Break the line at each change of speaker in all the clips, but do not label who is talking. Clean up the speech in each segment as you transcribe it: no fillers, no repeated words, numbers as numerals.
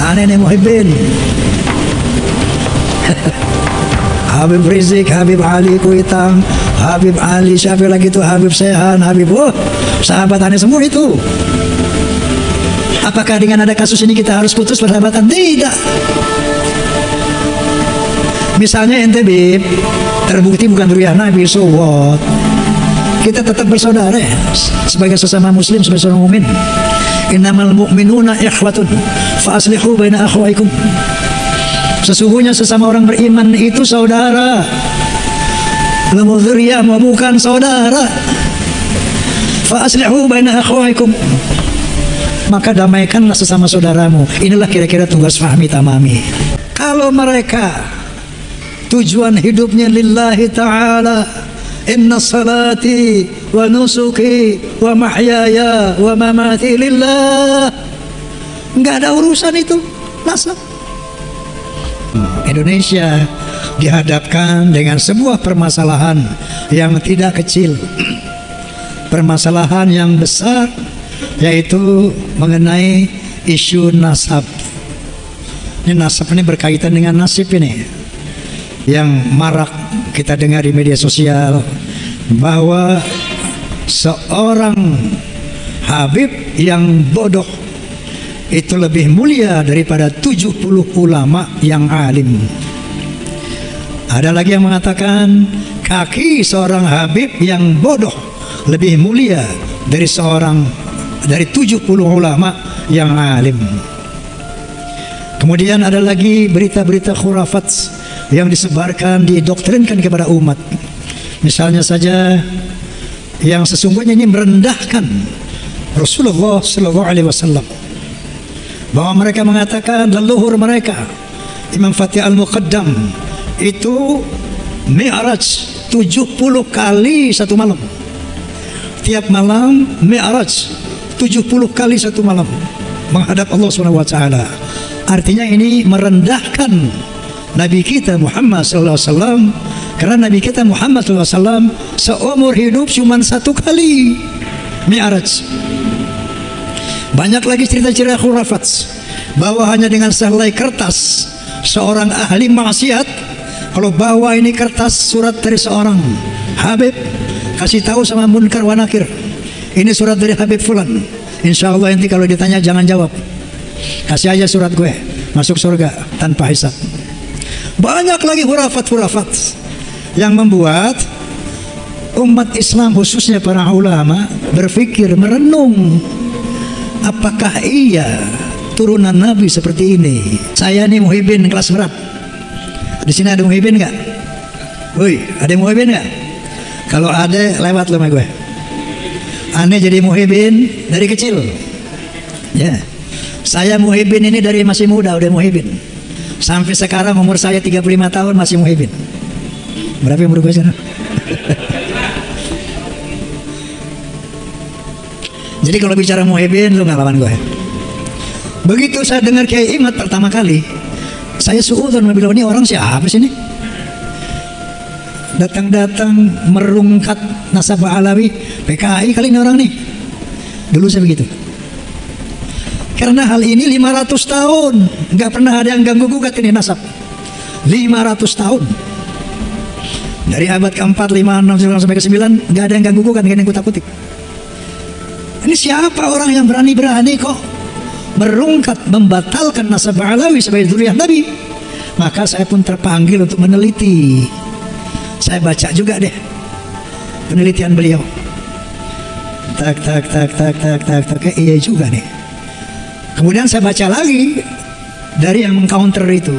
Aneh nih muhibbin. Habib Rizik, Habib Ali Kuitang, Habib Ali siapa lagi itu, Habib Sehan, Habib sahabat aneh semua itu. Apakah dengan ada kasus ini kita harus putus persahabatan? Tidak. Misalnya ente Bib terbukti bukan zuriyah Nabi, so what? Kita tetap bersaudara sebagai sesama muslim, sebagai seorang mukmin. Innamal mu'minuna ikhwatun fa aslihu baina akhwaikum. Sesungguhnya sesama orang beriman itu saudara. Lemul dzurriyyah mau bukan saudara. Fa aslihu baina akhwaikum. Maka damaikanlah sesama saudaramu. Inilah kira-kira tugas fahmi tamami. Kalau mereka tujuan hidupnya lillahi ta'ala, inna salati wa nusuki wa mahyaya wa mamati lillah, nggak ada urusan itu nasab. Indonesia dihadapkan dengan sebuah permasalahan yang tidak kecil, permasalahan yang besar, yaitu mengenai isu nasab. Ini nasab ini berkaitan dengan nasib ini yang marak kita dengar di media sosial, bahwa seorang habib yang bodoh itu lebih mulia daripada 70 ulama yang alim. Ada lagi yang mengatakan kaki seorang habib yang bodoh lebih mulia dari 70 ulama yang alim. Kemudian ada lagi berita-berita khurafat yang disebarkan, didoktrinkan kepada umat. Misalnya saja yang sesungguhnya ini merendahkan Rasulullah SAW, bahwa mereka mengatakan leluhur mereka Imam Fatih Al-Muqaddam itu mi'raj 70 kali satu malam. Tiap malam mi'raj 70 kali satu malam menghadap Allah SWT. Artinya ini merendahkan Nabi kita Muhammad SAW, karena Nabi kita Muhammad SAW seumur hidup cuma satu kali mi'raj. Banyak lagi cerita-cerita khurafat bahwa hanya dengan sehelai kertas seorang ahli maksiat, kalau bawa ini kertas surat dari seorang habib, kasih tahu sama munkar wa nakir, ini surat dari Habib Fulan, insya Allah nanti kalau ditanya jangan jawab, kasih aja surat gue, masuk surga tanpa hisab. Banyak lagi khurafat-khurafat yang membuat umat Islam khususnya para ulama berpikir, merenung, apakah iya turunan Nabi seperti ini? Saya nih muhibbin kelas berapa? Di sini ada muhibbin nggak? Woi, ada muhibbin nggak? Kalau ada lewat sama gue. Aneh jadi muhibbin dari kecil. Ya, saya muhibbin ini dari masih muda udah muhibbin. Sampai sekarang umur saya 35 tahun masih muhibbin. Berapa umur gue sekarang? Jadi kalau bicara muhibbin lu nggak lawan gue. Begitu saya dengar Kiai Imad pertama kali, saya suudzon bilang, ini orang siapa sih ini? Datang-datang merungkat nasabah alawi PKI kali ini orang nih. Dulu saya begitu. Karena hal ini 500 tahun nggak pernah ada yang ganggu gugat ini nasab. 500 tahun. Dari abad ke-4, 5, 6, sampai ke-9 nggak ada yang ganggu gugat, nggak ada yang kutak-kutik. Ini siapa orang yang berani-berani kok merungkat, membatalkan nasab alawi sebagai zuriyah Nabi? Maka saya pun terpanggil untuk meneliti. Saya baca juga deh penelitian beliau. Tak, iya juga nih. Kemudian saya baca lagi dari yang mengcounter itu.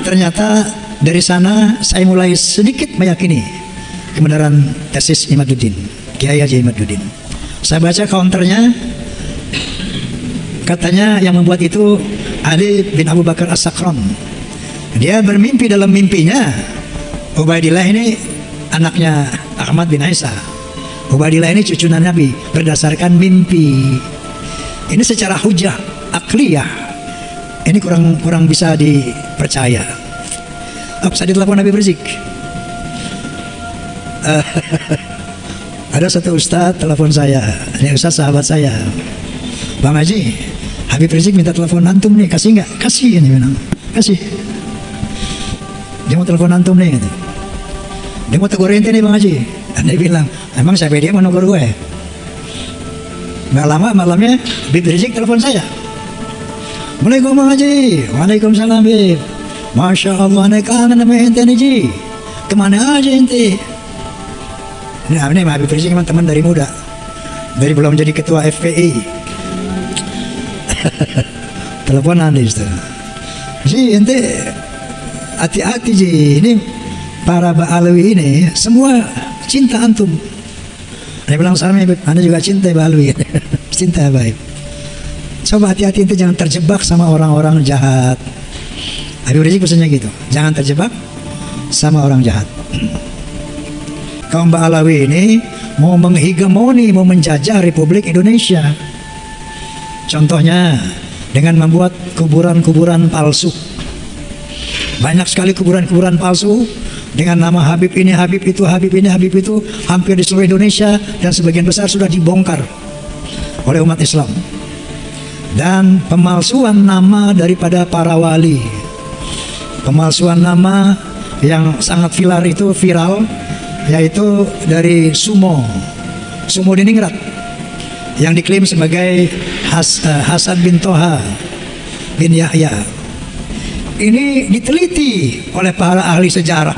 Ternyata dari sana saya mulai sedikit meyakini kebenaran tesis Imaduddin, Kiai Haji Imaduddin. Saya baca counternya, katanya yang membuat itu Ali bin Abu Bakar As-Sakran. Dia bermimpi, dalam mimpinya Ubaidillah ini anaknya Ahmad bin Isa. Ubaidillah ini cucu Nabi berdasarkan mimpi. Ini secara hujah akliyah ini kurang bisa dipercaya. Saya ditelepon Habib Rizik. Ada satu ustadz telepon saya, ini ustadz sahabat saya, Bang Haji, Habib Rizik minta telepon antum nih, kasih nggak? Kasih, ini bilang, kasih. Dia mau telepon antum nih, gitu. Dia mau tegur ente nih Bang Haji. Dan dia bilang, emang siapa dia mau negur gue? Nggak lama malamnya Habib Rizik telepon saya. Assalamualaikum Bang Haji. Waalaikumsalam Habib. Masya Allah, nek kangen sama ente nih Ji. Kemana aja ente? Nah ini Habib Rizik memang teman dari muda, dari belum jadi ketua FPI. Teleponan di situ. Ji ente hati-hati Ji, ini para Ba'alawi ini semua cinta antum. Dia bilang sama Habib, Anda juga cinta Ba'alawi. Cinta baik. Coba hati-hati ente jangan terjebak sama orang-orang jahat. Habib Rizik pesannya gitu, jangan terjebak sama orang jahat. Kaum Ba'alawi ini mau menghegemoni, mau menjajah Republik Indonesia. Contohnya dengan membuat kuburan-kuburan palsu. Banyak sekali kuburan-kuburan palsu dengan nama Habib ini, Habib itu, Habib ini, Habib itu, hampir di seluruh Indonesia, dan sebagian besar sudah dibongkar oleh umat Islam. Dan pemalsuan nama daripada para wali, pemalsuan nama yang sangat viral, yaitu dari Sumo Diningrat yang diklaim sebagai Hasan bin Toha bin Yahya. Ini diteliti oleh para ahli sejarah.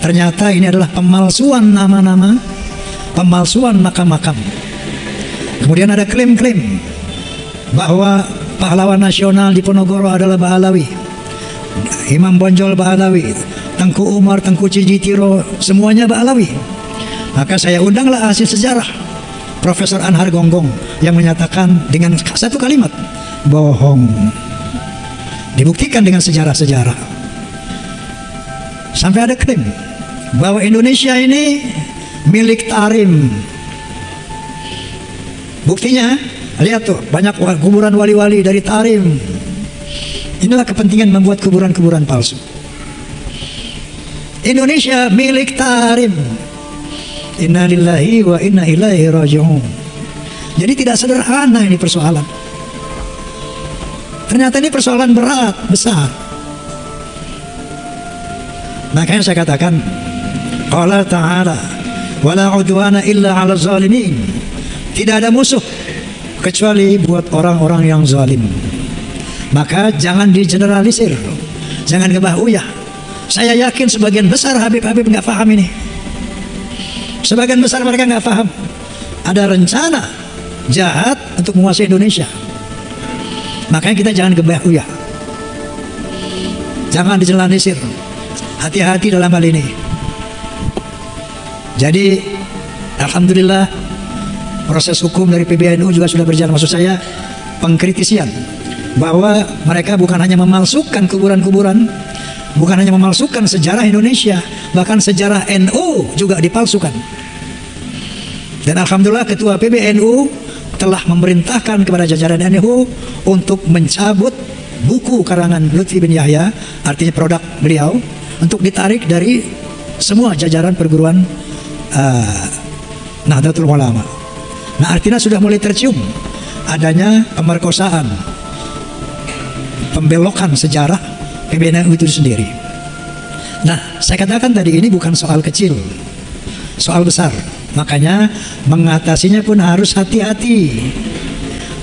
Ternyata ini adalah pemalsuan nama-nama, pemalsuan makam-makam. Kemudian ada klaim-klaim bahwa pahlawan nasional di Ponorogo adalah Ba'alawi, Imam Bonjol Ba'alawi, Tengku Umar, Tengku Cijitiro, semuanya Ba'alawi. Maka saya undanglah ahli sejarah Profesor Anhar Gonggong yang menyatakan dengan satu kalimat, bohong. Dibuktikan dengan sejarah-sejarah. Sampai ada klaim bahwa Indonesia ini milik Tarim. Buktinya, lihat tuh, banyak kuburan wali-wali dari Tarim. Inilah kepentingan membuat kuburan-kuburan palsu. Indonesia milik Tarim. Inna lillahi wa inna ilaihi raji'un. Jadi tidak sederhana ini persoalan. Ternyata ini persoalan berat, besar. Makanya saya katakan, qala ta'ala wala udwana illa 'ala zalimin. Tidak ada musuh kecuali buat orang-orang yang zalim. Maka jangan digeneralisir, jangan gebah-uyah. Saya yakin sebagian besar Habib-Habib nggak paham ini. Sebagian besar mereka nggak paham ada rencana jahat untuk menguasai Indonesia. Makanya kita jangan gebah-uyah, jangan digeneralisir. Hati-hati dalam hal ini. Jadi alhamdulillah proses hukum dari PBNU juga sudah berjalan. Maksud saya pengkritisian bahwa mereka bukan hanya memalsukan kuburan-kuburan, bukan hanya memalsukan sejarah Indonesia, bahkan sejarah NU juga dipalsukan. Dan alhamdulillah ketua PBNU telah memerintahkan kepada jajaran NU untuk mencabut buku karangan Lutfi bin Yahya, artinya produk beliau, untuk ditarik dari semua jajaran perguruan Nahdlatul Ulama. Nah, artinya sudah mulai tercium adanya pemerkosaan, pembelokan sejarah PBNU itu sendiri. Nah, saya katakan tadi ini bukan soal kecil, soal besar. Makanya mengatasinya pun harus hati-hati.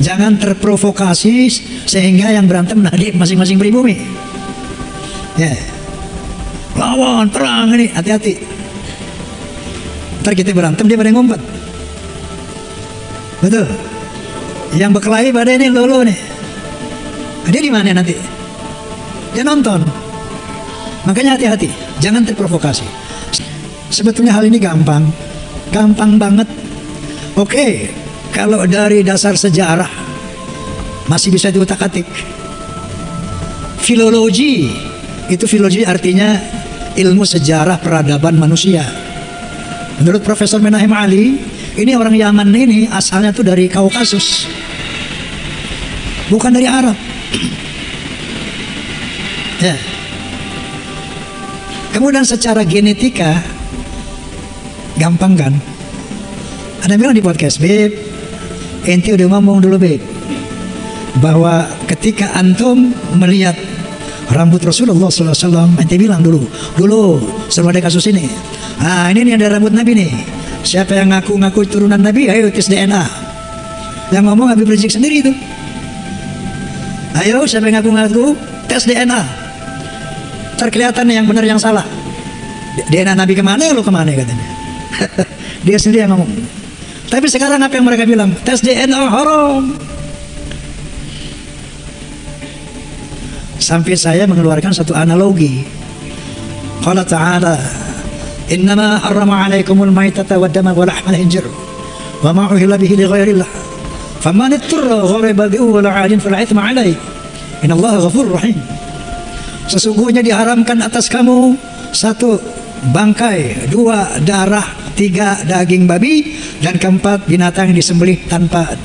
Jangan terprovokasi sehingga yang berantem nanti masing-masing pribumi. Ya, lawan perang ini, hati-hati. Ntar kita berantem dia pada ngumpet. Betul. Yang berkelahi pada ini lolo nih. Dia di mana nanti? Dia nonton. Makanya hati-hati, jangan terprovokasi. Sebetulnya hal ini gampang banget. Oke, kalau dari dasar sejarah masih bisa diutak-atik. Filologi, itu filologi artinya ilmu sejarah peradaban manusia. Menurut Profesor Menahem Ali, ini orang Yaman ini asalnya tuh dari Kaukasus, bukan dari Arab. Ya. Kemudian secara genetika gampang kan? Ada bilang di podcast, Beb, ente udah ngomong dulu Beb, bahwa ketika antum melihat rambut Rasulullah SAW, ente bilang dulu sebelum ada kasus ini, ini nih ada rambut Nabi nih. Siapa yang ngaku-ngaku turunan Nabi, ayo tes DNA. Yang ngomong Habib Rizik sendiri itu. Ayo siapa yang ngaku-ngaku tes DNA. Terkelihatan yang benar yang salah. DNA Nabi kemana, lu kemana katanya. Dia sendiri yang ngomong. Tapi sekarang apa yang mereka bilang? Tes DNA haram. Sampai saya mengeluarkan satu analogi. Qala ta'ala, innama harrama alaikumul maitata wa dama wa lahmal khinzir wa ma uhilla bihi li ghairillah faman ittara ghayra baghin wa la 'adin fala ithma 'alaihi innallaha ghafurur rahim. Sesungguhnya diharamkan atas kamu 1 bangkai, 2 darah, 3 daging babi, dan 4 binatang yang disembelih tanpa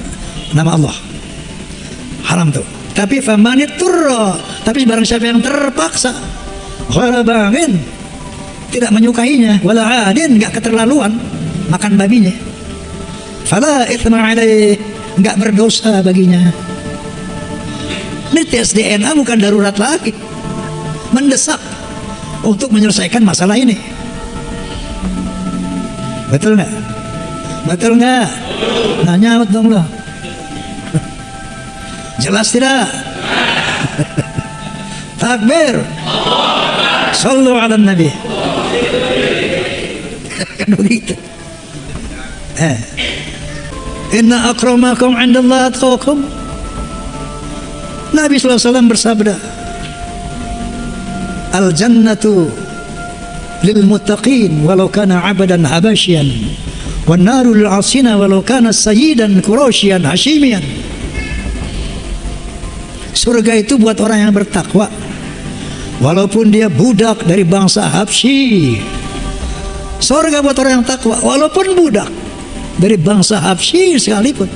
nama Allah. Haram tuh. Tapi famanit turra, tapi barang siapa yang terpaksa, ghairu baghin, tidak menyukainya, wala adin, enggak keterlaluan makan babinya, fala itsma alaih, enggak berdosa baginya. Ini tes DNA bukan darurat lagi, mendesak untuk menyelesaikan masalah ini. Betul nggak? Betul nggak? Nanya dong lo. Jelas tidak? Takbir. Sallu ala Nabi. Kan begitu. Inna akramakum 'indallahi atqakum. Nabi SAW bersabda, Al-jannatu lil muttaqin walau kana 'abdan habasyian wan naru lil 'asina walau kana sayyidan quraisyan hashimian. Surga itu buat orang yang bertakwa walaupun dia budak dari bangsa Habsyi. Surga buat orang yang takwa walaupun budak dari bangsa Habsyi sekalipun.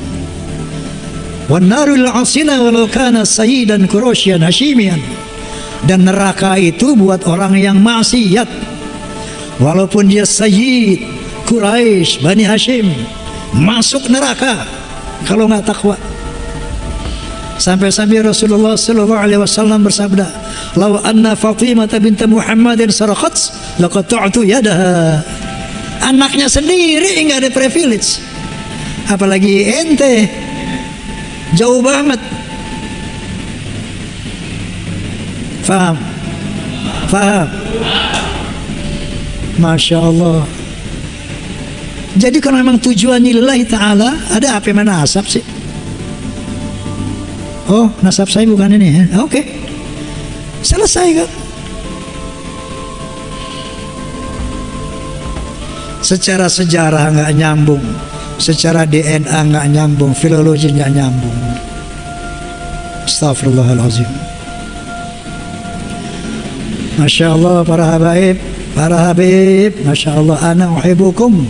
Wan narul asina walau kana sayyidan quraisyan hashimian. Dan neraka itu buat orang yang maksiat walaupun dia sayyid Quraisy Bani Hashim, masuk neraka kalau nggak takwa. Sampai-sampai Rasulullah SAW bersabda, "Lau anna Fatimah bint Muhammadin saraqat laqata'tu yadaha." Anaknya sendiri enggak ada privilege, apalagi ente. Jauh banget. Faham? Faham? Masya Allah. Jadi kalau memang tujuannya lillahi ta'ala, ada apa yang nasab sih? Oh, nasab saya bukan ini ya. Oke. Selesai kan? Secara sejarah nggak nyambung, secara DNA nggak nyambung, filologi nggak nyambung. Astagfirullahaladzim. Masya Allah para habaib, Masya Allah, ana uhibbukum.